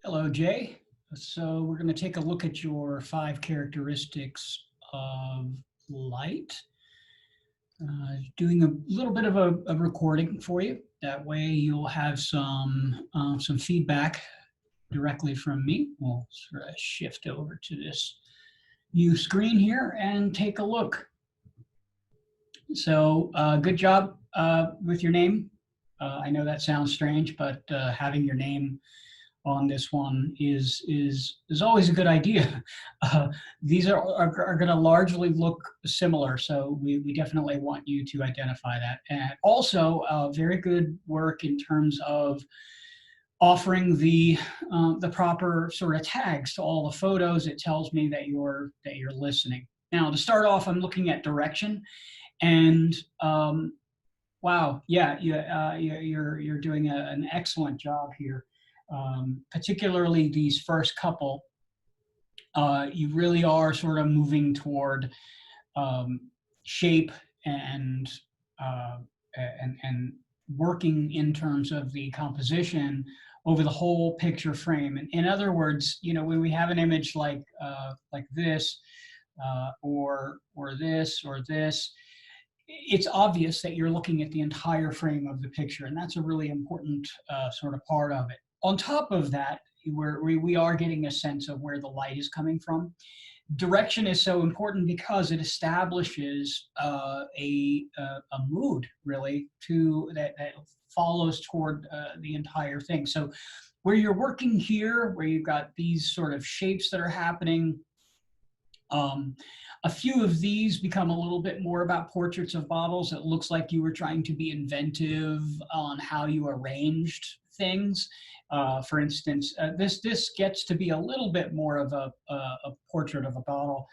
Hello, Jay. So we're going to take a look at your 5 characteristics of light. Doing a little bit of a recording for you. That way you'll have some feedback directly from me. We'll sort of shift over to this new screen here and take a look. So good job with your name. I know that sounds strange, but having your name on this one is always a good idea. These are going to largely look similar, so we definitely want you to identify that. And also, very good work in terms of offering the proper sort of tags to all the photos. It tells me that you're listening. Now, to start off, I'm looking at direction, and wow, yeah, you're doing an excellent job here. Particularly these first couple, you really are sort of moving toward shape and working in terms of the composition over the whole picture frame. And in other words, you know, when we have an image like this, or this or this, it's obvious that you're looking at the entire frame of the picture, and that's a really important sort of part of it. On top of that, we are getting a sense of where the light is coming from. Direction is so important because it establishes a mood, really, that follows toward the entire thing. So where you're working here, where you've got these sort of shapes that are happening, a few of these become a little bit more about portraits of bottles. It looks like you were trying to be inventive on how you arranged things. For instance, this gets to be a little bit more of a portrait of a bottle.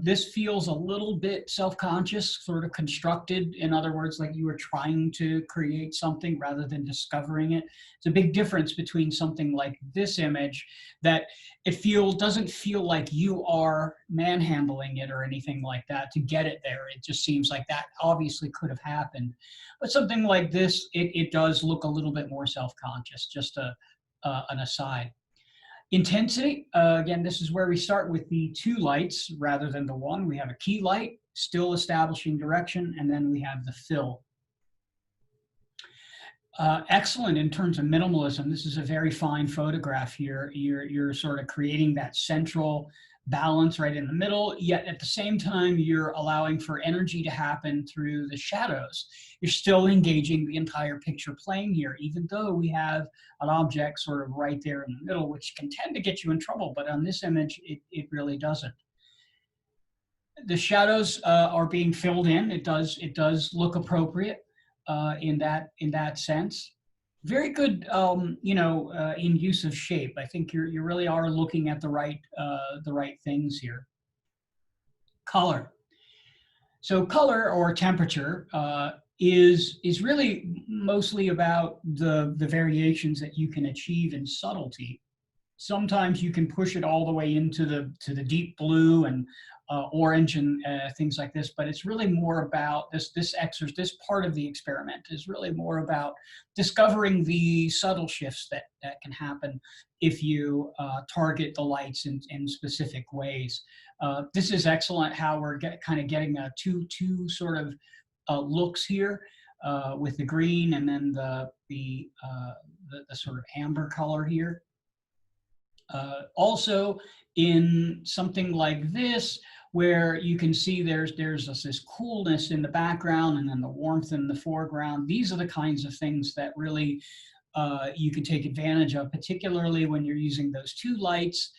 This feels a little bit self-conscious, sort of constructed. In other words, like you were trying to create something rather than discovering it. It's a big difference between something like this image that doesn't feel like you are manhandling it or anything like that to get it there. It just seems like that obviously could have happened. But something like this, it does look a little bit more self-conscious, just an aside. Intensity, again, this is where we start with the 2 lights rather than the 1. We have a key light, still establishing direction, and then we have the fill. Excellent in terms of minimalism. This is a very fine photograph here. You're sort of creating that central balance right in the middle, yet at the same time, you're allowing for energy to happen through the shadows. You're still engaging the entire picture plane here, even though we have an object sort of right there in the middle, which can tend to get you in trouble, but on this image, it really doesn't. The shadows are being filled in. It does look appropriate in that sense. Very good, in use of shape. I think you really are looking at the right things here. Color. So color or temperature is really mostly about the variations that you can achieve in subtlety. Sometimes you can push it all the way into the deep blue and orange and things like this, but it's really more about this part of the experiment is really more about discovering the subtle shifts that can happen if you target the lights in specific ways. This is excellent how we're kind of getting two sort of looks here with the green and then the sort of amber color here. Also, in something like this, where you can see there's this coolness in the background and then the warmth in the foreground, these are the kinds of things that really you can take advantage of, particularly when you're using those 2 lights.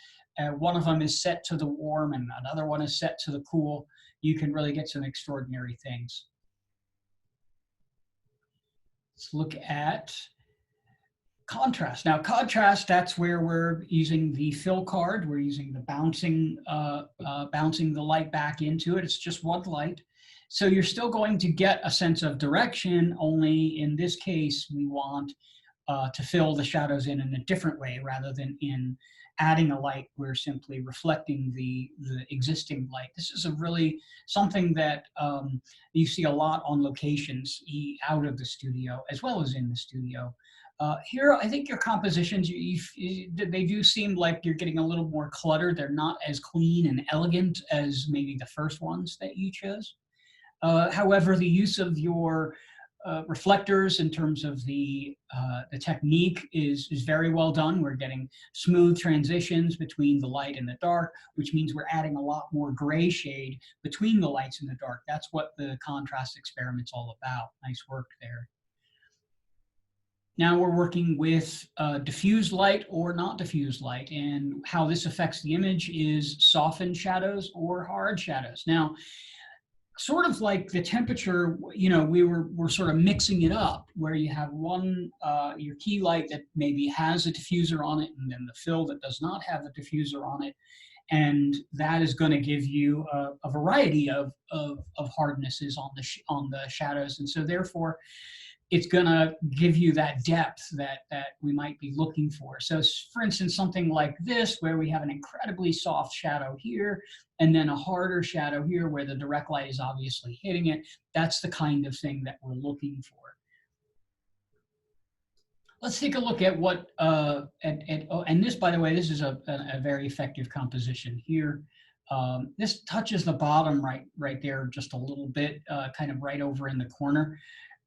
One of them is set to the warm and another one is set to the cool. You can really get some extraordinary things. Let's look at contrast. Now, contrast, that's where we're using the fill card. We're using the bouncing the light back into it. It's just 1 light. So you're still going to get a sense of direction, only in this case, we want to fill the shadows in a different way rather than in adding a light, we're simply reflecting the existing light. This is a really something that you see a lot on locations out of the studio as well as in the studio. Here, I think your compositions, they do seem like you're getting a little more cluttered. They're not as clean and elegant as maybe the first ones that you chose. However, the use of your reflectors in terms of the technique is very well done. We're getting smooth transitions between the light and the dark, which means we're adding a lot more gray shade between the lights and the dark. That's what the contrast experiment's all about. Nice work there. Now we're working with diffused light or not diffused light, and how this affects the image is softened shadows or hard shadows. Now, sort of like the temperature, you know, we're sort of mixing it up where you have one, your key light that maybe has a diffuser on it, and then the fill that does not have a diffuser on it. And that is going to give you a variety of hardnesses on the shadows. And so therefore, it's going to give you that depth that we might be looking for. So for instance, something like this, where we have an incredibly soft shadow here, and then a harder shadow here where the direct light is obviously hitting it, that's the kind of thing that we're looking for. Let's take a look at what, and this, by the way, this is a very effective composition here. This touches the bottom right there just a little bit, kind of right over in the corner.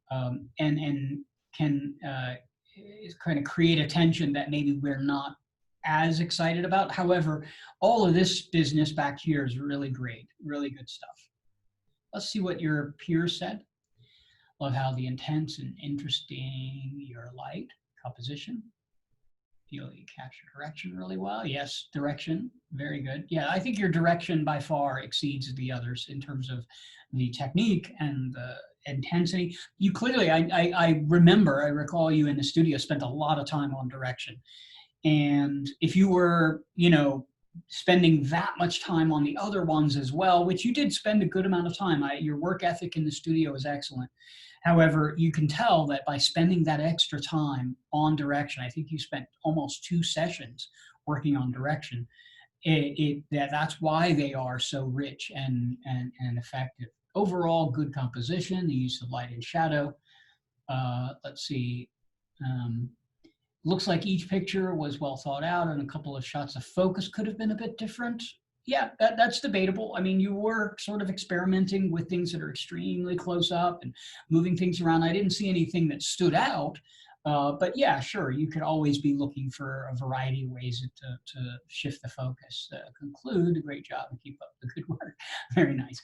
And can kind of create a tension that maybe we're not as excited about. However, all of this business back here is really great, really good stuff. Let's see what your peers said. Love how the intense and interesting your light composition. Feel you capture direction really well. Yes, direction, very good. Yeah, I think your direction by far exceeds the others in terms of the technique and the intensity. You clearly, I recall you in the studio spent a lot of time on direction. And if you were, you know, spending that much time on the other ones as well, which you did spend a good amount of time, your work ethic in the studio is excellent. However, you can tell that by spending that extra time on direction, I think you spent almost 2 sessions working on direction. That's why they are so rich and effective. Overall, good composition, the use of light and shadow. Let's see. Looks like each picture was well thought out, and a couple of shots of focus could have been a bit different. Yeah, that's debatable. I mean, you were sort of experimenting with things that are extremely close up and moving things around. I didn't see anything that stood out. But yeah, sure, you could always be looking for a variety of ways to shift the focus. Conclude, great job and keep up the good work. Very nice.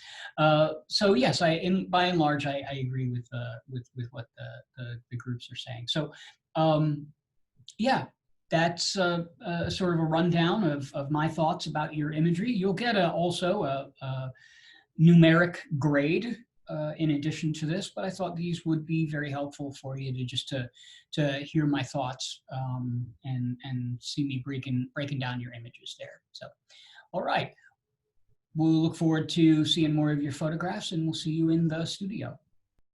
So yes, by and large, I agree with what the groups are saying. So yeah, that's sort of a rundown of my thoughts about your imagery. You'll get also a numeric grade in addition to this, but I thought these would be very helpful for you to hear my thoughts and see me breaking down your images there. So, all right, we'll look forward to seeing more of your photographs, and we'll see you in the studio.